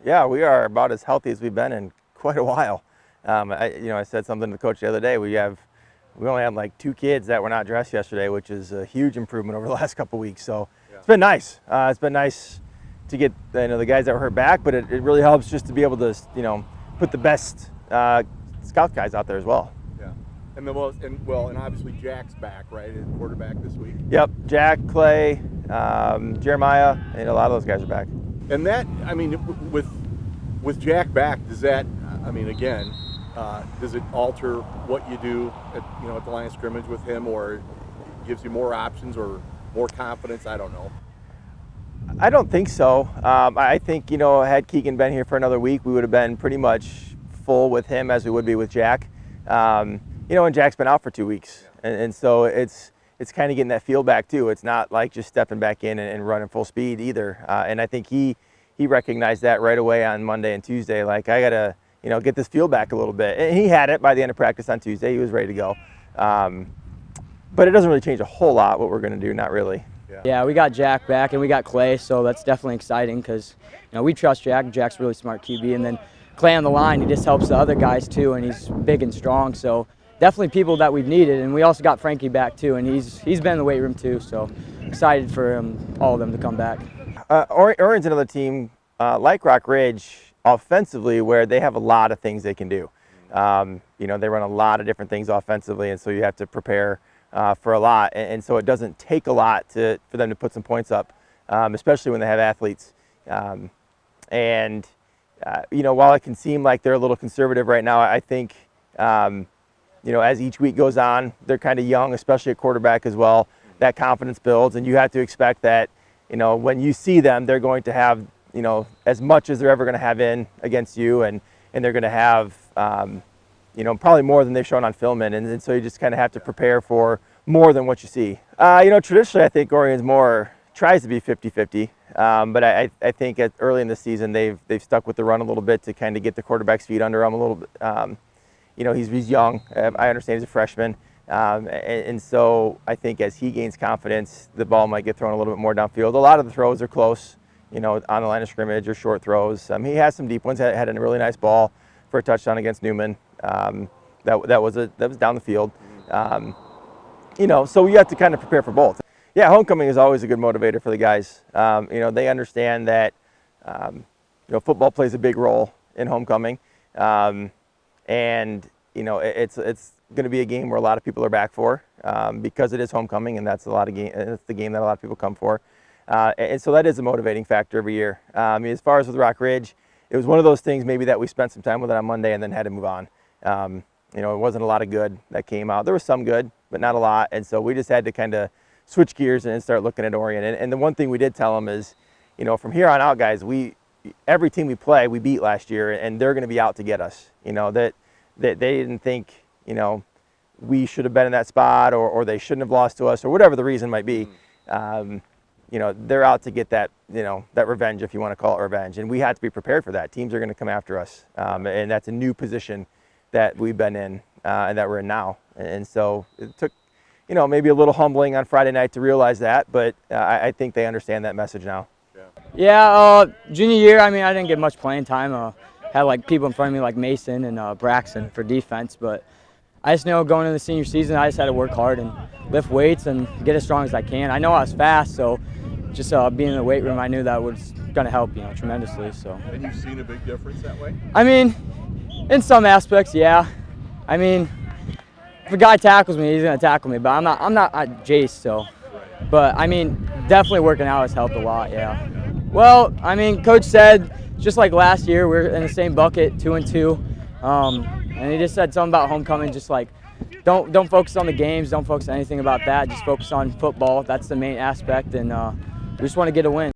Yeah, we are about as healthy as we've been in quite a while. I said something to the coach the other day. We only had like 2 kids that were not dressed yesterday, which is a huge improvement over the last couple of weeks. So It's been nice. It's been nice to get the guys that were hurt back, but it really helps just to be able to put the best scout guys out there as well. Yeah, and obviously Jack's back, right? At quarterback this week. Yep, Jack, Clay, Jeremiah, and a lot of those guys are back. And that, I mean, with Jack back, does that, I mean, again, does it alter what you do at the line of scrimmage with him, or gives you more options or more confidence? I don't know. I don't think so. I think, had Keegan been here for another week, we would have been pretty much full with him as we would be with Jack. And Jack's been out for 2 weeks. And so it's kind of getting that feel back too. It's not like just stepping back in and running full speed either. And I think he recognized that right away on Monday and Tuesday. Like, I got to, get this feel back a little bit. And he had it by the end of practice on Tuesday. He was ready to go. But it doesn't really change a whole lot what we're going to do, not really. Yeah, we got Jack back and we got Clay, so that's definitely exciting because we trust Jack. Jack's a really smart QB, and then Clay on the line, he just helps the other guys too, and he's big and strong. So definitely people that we've needed, and we also got Frankie back too, and he's been in the weight room too. So excited for all of them to come back. Orion's another team like Rock Ridge offensively, where they have a lot of things they can do. They run a lot of different things offensively, and so you have to prepare for a lot, and so it doesn't take a lot for them to put some points up, especially when they have athletes. While it can seem like they're a little conservative right now, I think as each week goes on, they're kind of young, especially at quarterback as well. That confidence builds, and you have to expect that when you see them, they're going to have as much as they're ever going to have in against you, and they're going to have probably more than they've shown on film, and so you just kind of have to prepare for more than what you see. Traditionally, I think Orion's tries to be 50-50, but I think early in the season they've stuck with the run a little bit to kind of get the quarterback's feet under him a little bit. He's young. I understand he's a freshman, and so I think as he gains confidence, the ball might get thrown a little bit more downfield. A lot of the throws are close, on the line of scrimmage or short throws. He has some deep ones. Had a really nice ball for a touchdown against Newman. That was down the field. So you have to kind of prepare for both. Yeah, homecoming is always a good motivator for the guys. They understand that football plays a big role in homecoming, and it's going to be a game where a lot of people are back for because it is homecoming, and that's the game that a lot of people come for, and so that is a motivating factor every year. As far as with Rock Ridge, it was one of those things maybe that we spent some time with it on Monday and then had to move on. It wasn't a lot of good that came out. There was some good, but not a lot. And so we just had to kind of switch gears and start looking at Orion. And the one thing we did tell them is, from here on out, guys, every team we play, we beat last year, and they're going to be out to get us. That they didn't think, we should have been in that spot or they shouldn't have lost to us or whatever the reason might be. They're out to get that, that revenge, if you want to call it revenge. And we had to be prepared for that. Teams are going to come after us. And that's a new position that we've been in and that we're in now. And so it took, maybe a little humbling on Friday night to realize that, but I think they understand that message now. Yeah, junior year, I didn't get much playing time. Had people in front of me like Mason and Braxton for defense, but I just know going into the senior season, I just had to work hard and lift weights and get as strong as I can. I know I was fast, so just being in the weight room, I knew that was going to help, tremendously. So. And you've seen a big difference that way? In some aspects, yeah. If a guy tackles me, he's going to tackle me, but I'm not Jace, so. But definitely working out has helped a lot, yeah. Well, Coach said just like last year, we're in the same bucket, 2-2. And he just said something about homecoming, just like don't focus on the games, don't focus on anything about that, just focus on football. That's the main aspect, and we just want to get a win.